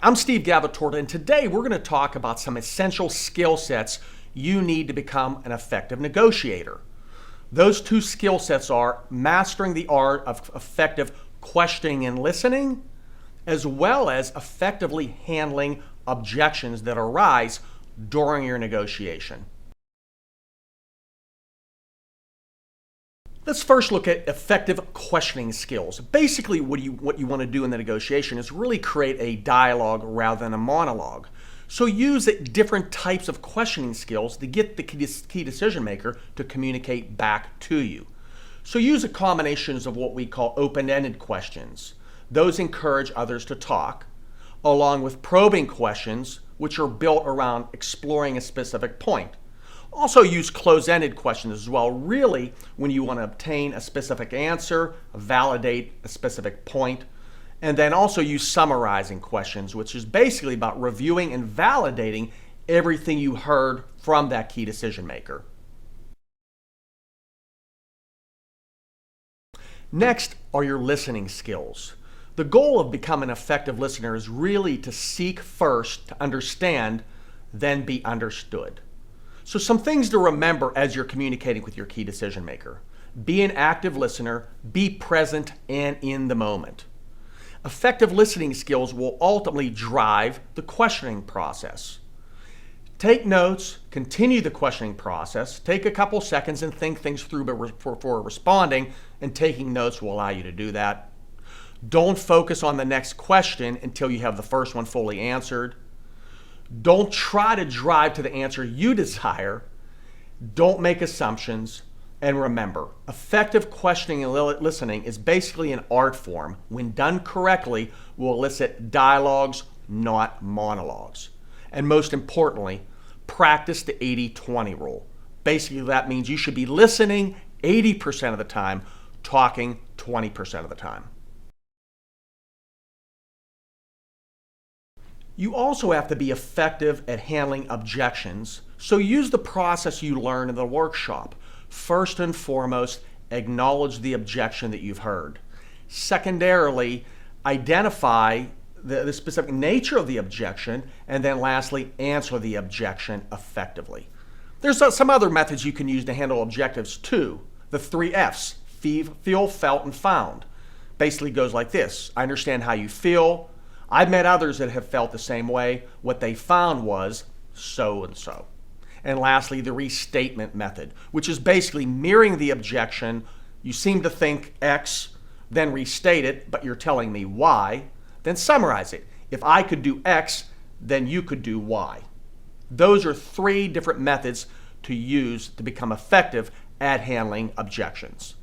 I'm Steve Gavatorta, and today we're going to talk about some essential skill sets you need to become an effective negotiator. Those two skill sets are mastering the art of effective questioning and listening, as well as effectively handling objections that arise during your negotiation. Let's first look at effective questioning skills. Basically, what you want to do in the negotiation is really create a dialogue rather than a monologue. So use different types of questioning skills to get the key decision maker to communicate back to you. So use a combination of what we call open-ended questions. Those encourage others to talk, along with probing questions, which are built around exploring a specific point. Also use close-ended questions as well, really when you want to obtain a specific answer, validate a specific point, and then also use summarizing questions, which is basically about reviewing and validating everything you heard from that key decision maker. Next are your listening skills. The goal of becoming an effective listener is really to seek first to understand, then be understood. So some things to remember as you're communicating with your key decision maker. Be an active listener, be present and in the moment. Effective listening skills will ultimately drive the questioning process. Take notes, continue the questioning process, take a couple seconds and think things through before responding, and taking notes will allow you to do that. Don't focus on the next question until you have the first one fully answered. Don't try to drive to the answer you desire. Don't make assumptions. And remember, effective questioning and listening is basically an art form. When done correctly, will elicit dialogues, not monologues. And most importantly, practice the 80-20 rule. Basically, that means you should be listening 80% of the time, talking 20% of the time. You also have to be effective at handling objections, so use the process you learned in the workshop. First and foremost, acknowledge the objection that you've heard. Secondarily, identify the specific nature of the objection, and then lastly, answer the objection effectively. There's some other methods you can use to handle objectives too. The 3 F's, feel, felt, and found. Basically goes like this: I understand how you feel. I've met others that have felt the same way. What they found was so and so. And lastly, the restatement method, which is basically mirroring the objection. You seem to think X, then restate it, but you're telling me Y. Then summarize it. If I could do X, then you could do Y. Those are 3 different methods to use to become effective at handling objections.